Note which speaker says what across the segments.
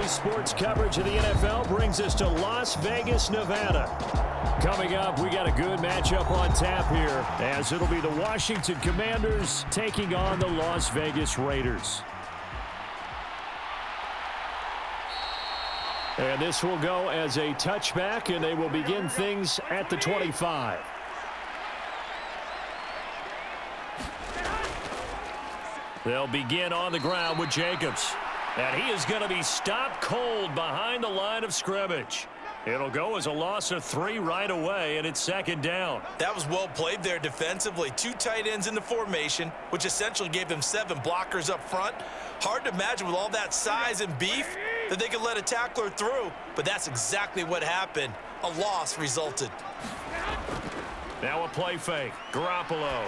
Speaker 1: EA Sports coverage of the NFL brings us to Las Vegas, Nevada. Coming up, we got a good matchup on tap here, as it'll be the Washington Commanders taking on the Las Vegas Raiders. And this will go as a touchback, and they will begin things at the 25. They'll begin on the ground with Jacobs. And he is going to be stopped cold behind the line of scrimmage. It'll go as a loss of 3 right away, and it's second down.
Speaker 2: That was well played there defensively. 2 tight ends in the formation, which essentially gave them 7 blockers up front. Hard to imagine with all that size and beef that they could let a tackler through, but that's exactly what happened. A loss resulted.
Speaker 1: Now a play fake. Garoppolo.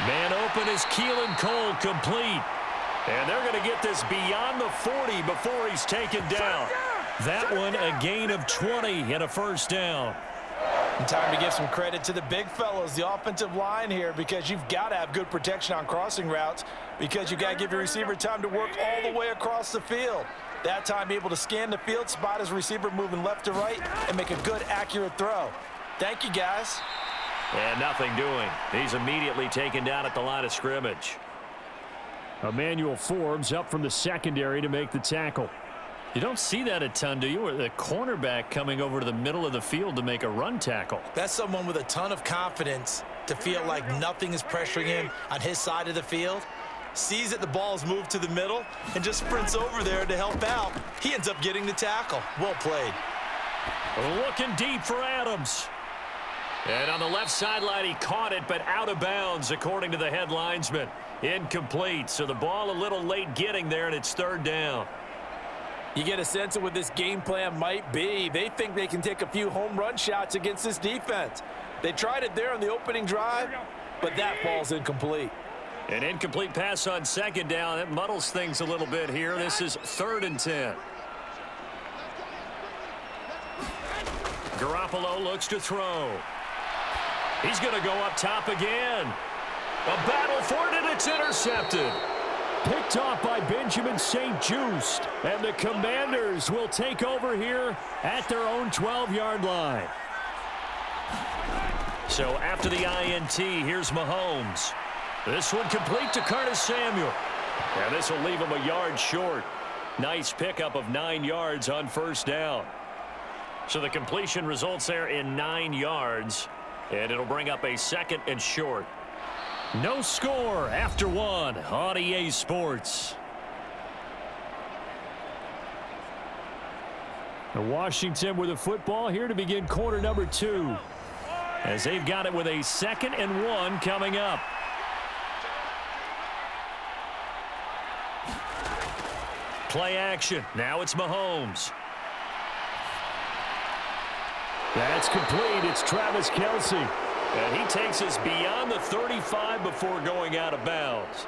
Speaker 1: Man open is Keelan Cole, complete. And they're going to get this beyond the 40 before he's taken down. That one a gain of 20 and a first down.
Speaker 3: And time to give some credit to the big fellas, the offensive line here, because you've got to have good protection on crossing routes, because you've got to give your receiver time to work all the way across the field. That time able to scan the field, spot his receiver moving left to right, and make a good, accurate throw. Thank you, guys.
Speaker 1: And nothing doing. He's immediately taken down at the line of scrimmage. Emmanuel Forbes up from the secondary to make the tackle. You don't see that a ton, do you? Or the cornerback coming over to the middle of the field to make a run tackle.
Speaker 2: That's someone with a ton of confidence to feel like nothing is pressuring him on his side of the field. Sees that the ball is moved to the middle and just sprints over there to help out. He ends up getting the tackle. Well played.
Speaker 1: Looking deep for Adams. And on the left sideline, he caught it, but out of bounds, according to the head linesman. Incomplete, so the ball a little late getting there, and it's third down.
Speaker 3: You get a sense of what this game plan might be. They think they can take a few home run shots against this defense. They tried it there on the opening drive, but that ball's incomplete.
Speaker 1: An incomplete pass on second down. It muddles things a little bit here. This is 3rd and 10. Garoppolo looks to throw. He's going to go up top again. A battle for it, and it's intercepted. Picked off by Benjamin St-Juste. And the Commanders will take over here at their own 12-yard line. So after the INT, here's Mahomes. This one complete to Curtis Samuel. And this will leave him a yard short. Nice pickup of 9 yards on first down. So the completion results there in 9 yards. And it'll bring up a 2nd and short. No score after 1 on EA Sports. And Washington with the football here to begin quarter number 2. As they've got it with a 2nd and 1 coming up. Play action. Now it's Mahomes. That's complete. It's Travis Kelce. And he takes us beyond the 35 before going out of bounds.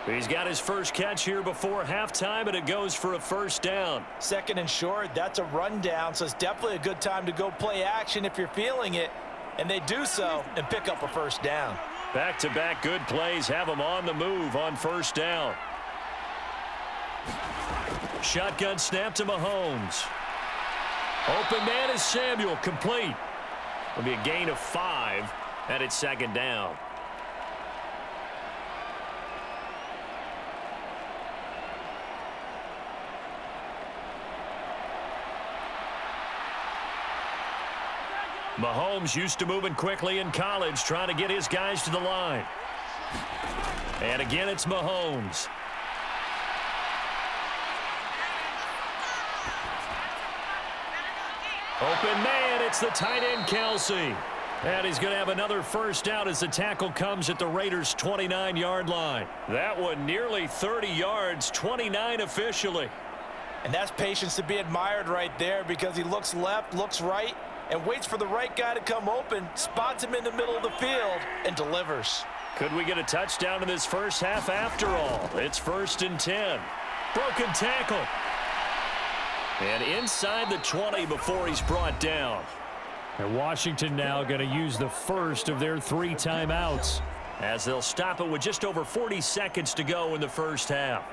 Speaker 1: He's got his first catch here before halftime, and it goes for a first down.
Speaker 3: 2nd and short, that's a rundown, so it's definitely a good time to go play action if you're feeling it. And they do so and pick up a first down.
Speaker 1: Back-to-back good plays have them on the move on first down. Shotgun snap to Mahomes. Open man is Samuel, complete. It'll be a gain of 5, and it's 2nd down. Mahomes used to moving quickly in college, trying to get his guys to the line. And again, it's Mahomes. Open man, it's the tight end, Kelce. And he's going to have another first down as the tackle comes at the Raiders' 29-yard line. That one nearly 30 yards, 29 officially.
Speaker 3: And that's patience to be admired right there, because he looks left, looks right, and waits for the right guy to come open, spots him in the middle of the field, and delivers.
Speaker 1: Could we get a touchdown in this first half after all? It's 1st and 10. Broken tackle. And inside the 20 before he's brought down. And Washington now going to use the first of their 3 timeouts, as they'll stop it with just over 40 seconds to go in the first half.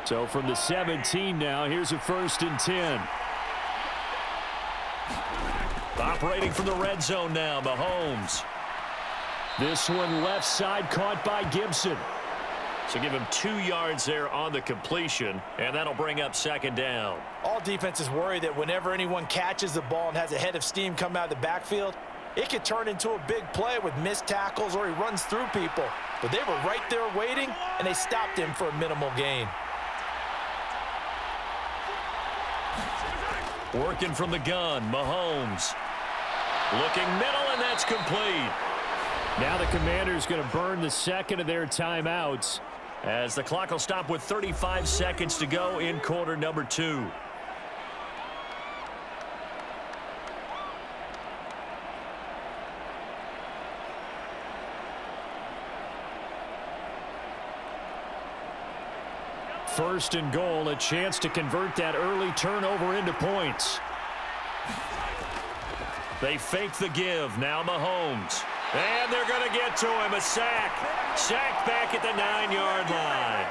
Speaker 1: So from the 17 now, here's a 1st and 10. Operating from the red zone now, Mahomes. This one left side caught by Gibson. So give him 2 yards there on the completion, and that'll bring up 2nd down.
Speaker 3: All defenses worry that whenever anyone catches the ball and has a head of steam come out of the backfield, it could turn into a big play with missed tackles or he runs through people. But they were right there waiting, and they stopped him for a minimal gain.
Speaker 1: Working from the gun, Mahomes. Looking middle, and that's complete. Now the Commanders going to burn the 2nd of their timeouts as the clock will stop with 35 seconds to go in quarter number 2. First and goal, a chance to convert that early turnover into points. They fake the give. Now Mahomes. And they're going to get to him. A sack. Sack back at the 9-yard line.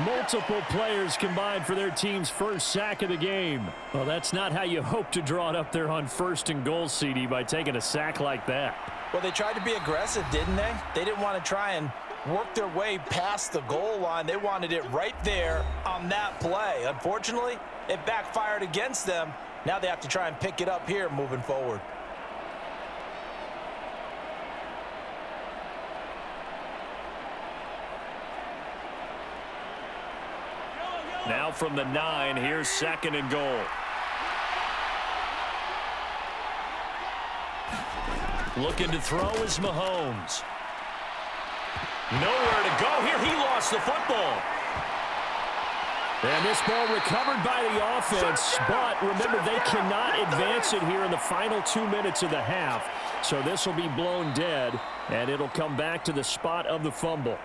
Speaker 1: Multiple players combined for their team's first sack of the game. Well, that's not how you hope to draw it up there on 1st and goal, CD, by taking a sack like that.
Speaker 3: Well, they tried to be aggressive, didn't they? They didn't want to try and work their way past the goal line. They wanted it right there on that play. Unfortunately, it backfired against them. Now they have to try and pick it up here moving forward.
Speaker 1: Now from the 9, here's 2nd and goal. Looking to throw is Mahomes. Nowhere to go here. He lost the football. And this ball recovered by the offense, but remember, they cannot advance it here in the final 2 minutes of the half. So this will be blown dead, and it'll come back to the spot of the fumble.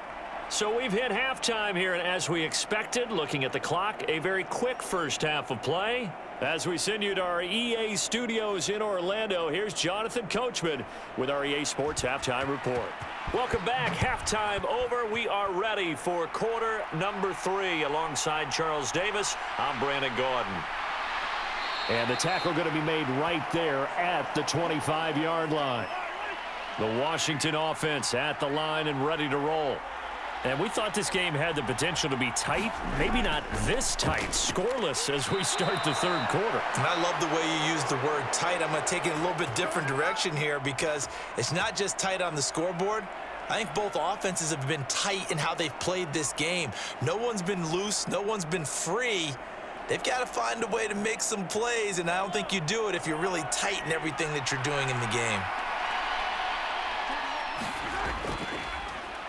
Speaker 1: So we've hit halftime here, and as we expected, looking at the clock, a very quick first half of play. As we send you to our EA studios in Orlando, here's Jonathan Coachman with our EA Sports Halftime Report. Welcome back. Halftime over. We are ready for quarter number 3. Alongside Charles Davis, I'm Brandon Gordon. And the tackle going to be made right there at the 25-yard line. The Washington offense at the line and ready to roll. And we thought this game had the potential to be tight, maybe not this tight, scoreless as we start the 3rd quarter.
Speaker 2: And I love the way you use the word tight. I'm going to take it a little bit different direction here because it's not just tight on the scoreboard. I think both offenses have been tight in how they've played this game. No one's been loose. No one's been free. They've got to find a way to make some plays, and I don't think you do it if you're really tight in everything that you're doing in the game.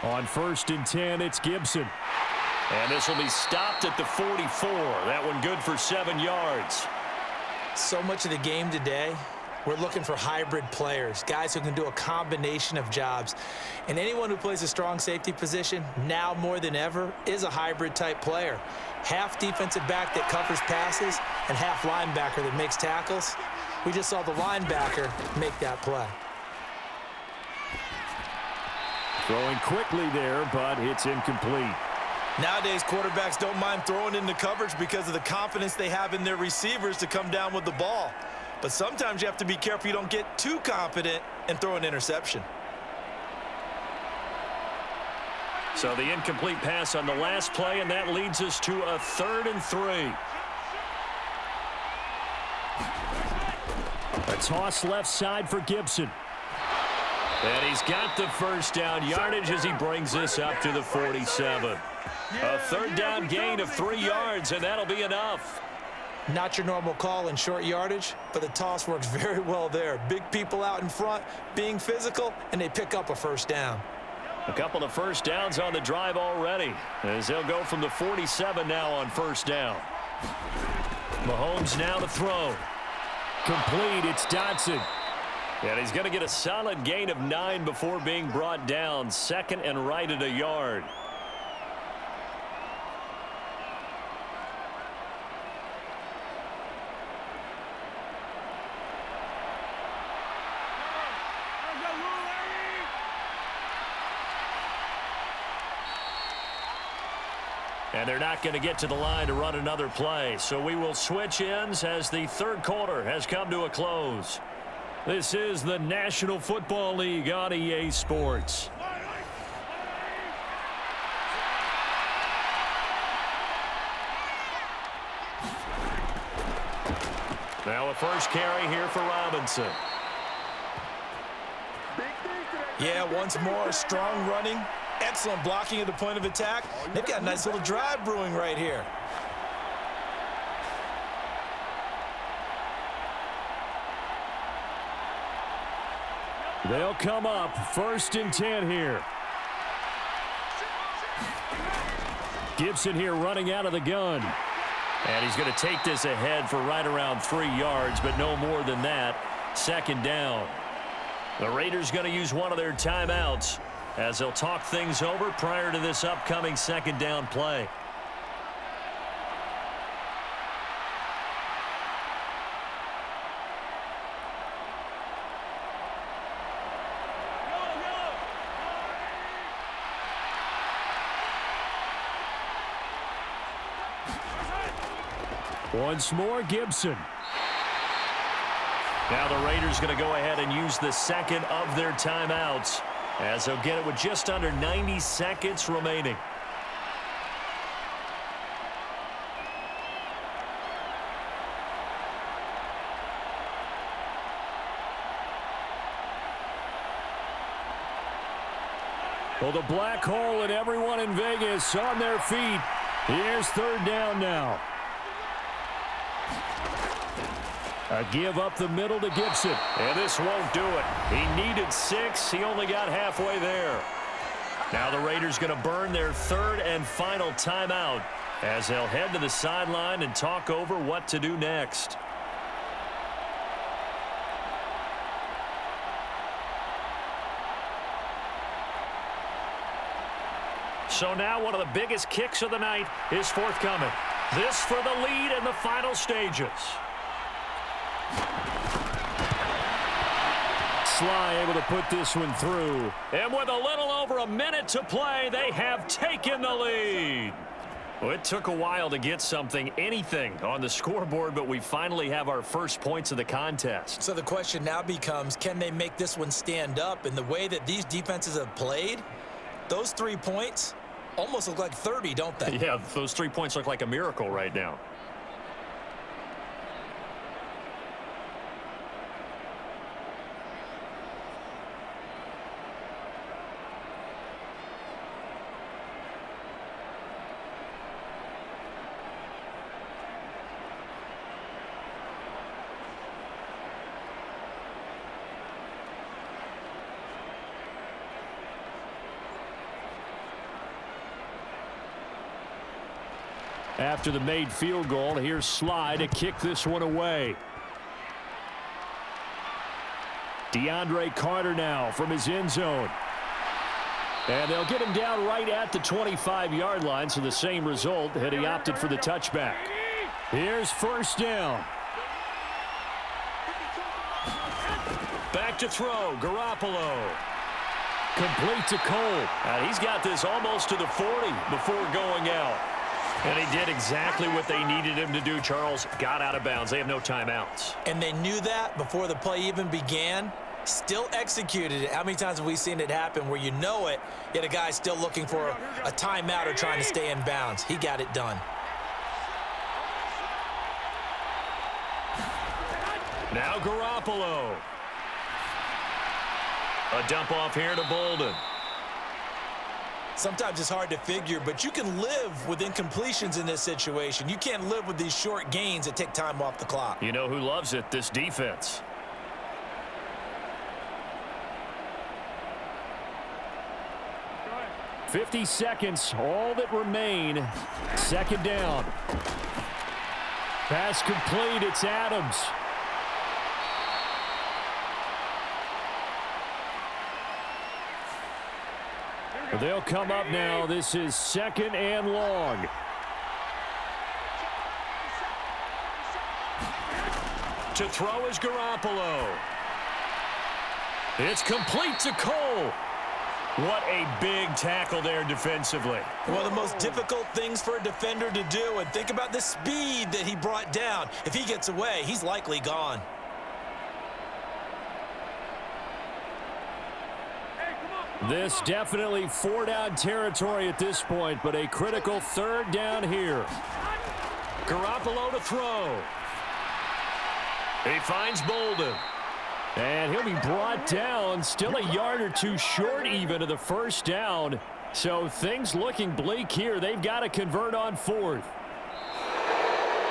Speaker 1: On 1st and 10, it's Gibson. And this will be stopped at the 44. That one good for 7 yards.
Speaker 3: So much of the game today, we're looking for hybrid players, guys who can do a combination of jobs. And anyone who plays a strong safety position, now more than ever, is a hybrid type player. Half defensive back that covers passes and half linebacker that makes tackles. We just saw the linebacker make that play.
Speaker 1: Throwing quickly there, but it's incomplete.
Speaker 2: Nowadays, quarterbacks don't mind throwing into coverage because of the confidence they have in their receivers to come down with the ball. But sometimes you have to be careful you don't get too confident and throw an interception.
Speaker 1: So the incomplete pass on the last play, and that leads us to a 3rd and 3. A toss left side for Gibson. And he's got the first down yardage as he brings this up to the 47. A 3rd down gain of 3 yards, and that'll be enough.
Speaker 3: Not your normal call in short yardage, but the toss works very well there. Big people out in front, being physical, and they pick up a first down.
Speaker 1: A couple of first downs on the drive already, as they'll go from the 47 now on 1st down. Mahomes now to throw. Complete, it's Dotson. And he's going to get a solid gain of 9 before being brought down. 2nd and right at a yard. And they're not going to get to the line to run another play. So we will switch ends as the third quarter has come to a close. This is the National Football League on EA Sports. Now a first carry here for Robinson.
Speaker 3: Yeah, once more, strong running, excellent blocking at the point of attack. They've got a nice little drive brewing right here.
Speaker 1: They'll come up 1st and 10 here. Gibson here running out of the gun. And he's going to take this ahead for right around 3 yards, but no more than that. 2nd down. The Raiders going to use one of their timeouts as they'll talk things over prior to this upcoming 2nd down play. Once more, Gibson. Now the Raiders going to go ahead and use the 2nd of their timeouts as they'll get it with just under 90 seconds remaining. Well, the black hole and everyone in Vegas on their feet. Here's 3rd down now. A give up the middle to Gibson. And this won't do it. He needed 6. He only got halfway there. Now the Raiders going to burn their 3rd and final timeout as they'll head to the sideline and talk over what to do next. So now one of the biggest kicks of the night is forthcoming. This for the lead in the final stages. Sly able to put this one through. And with a little over a minute to play, they have taken the lead. Well, it took a while to get anything on the scoreboard, but we finally have our first points of the contest.
Speaker 3: So the question now becomes, can they make this one stand up? In the way that these defenses have played, those 3 points almost look like 30, don't they?
Speaker 1: Yeah, those 3 points look like a miracle right now. After the made field goal, here's Sly to kick this one away. DeAndre Carter now from his end zone. And they'll get him down right at the 25-yard line, so the same result had he opted for the touchback. Here's 1st down. Back to throw, Garoppolo. Complete to Cole. He's got this almost to the 40 before going out. And he did exactly what they needed him to do, Charles. Got out of bounds. They have no timeouts.
Speaker 3: And they knew that before the play even began. Still executed it. How many times have we seen it happen where you know it, yet a guy's still looking for a timeout or trying to stay in bounds? He got it done.
Speaker 1: Now Garoppolo. A dump off here to Bolden.
Speaker 3: Sometimes it's hard to figure, but you can live with incompletions in this situation. You can't live with these short gains that take time off the clock.
Speaker 1: You know who loves it? This defense. Go ahead. 50 seconds, all that remain. 2nd down. Pass complete, it's Adams. They'll come up now. This is 2nd and long. To throw is Garoppolo. It's complete to Cole. What a big tackle there defensively.
Speaker 3: One of the most difficult things for a defender to do, and think about the speed that he brought down. If he gets away, he's likely gone.
Speaker 1: This definitely 4-down territory at this point, but a critical 3rd down here. Garoppolo to throw. He finds Bolden. And he'll be brought down, still a yard or two short even of the 1st down. So things looking bleak here. They've got to convert on 4th.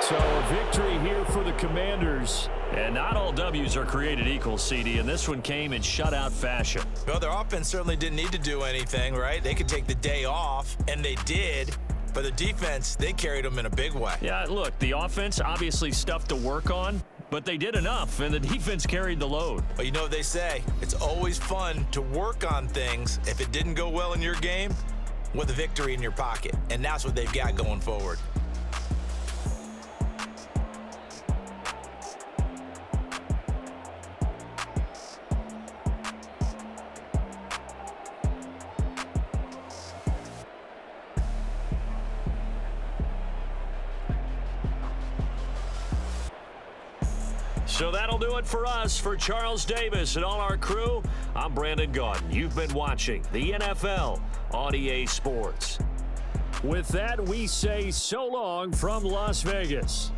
Speaker 1: So a victory here for the Commanders. And not all W's are created equal, CD, and this one came in shutout fashion.
Speaker 3: Well, their offense certainly didn't need to do anything, right? They could take the day off, and they did. But the defense, they carried them in a big way.
Speaker 1: Yeah, look, the offense, obviously stuff to work on, but they did enough, and the defense carried the load.
Speaker 2: But you know what they say, it's always fun to work on things if it didn't go well in your game with a victory in your pocket, and that's what they've got going forward.
Speaker 1: So that'll do it for us. For Charles Davis and all our crew, I'm Brandon Gaudin. You've been watching the NFL on EA Sports. With that, we say so long from Las Vegas.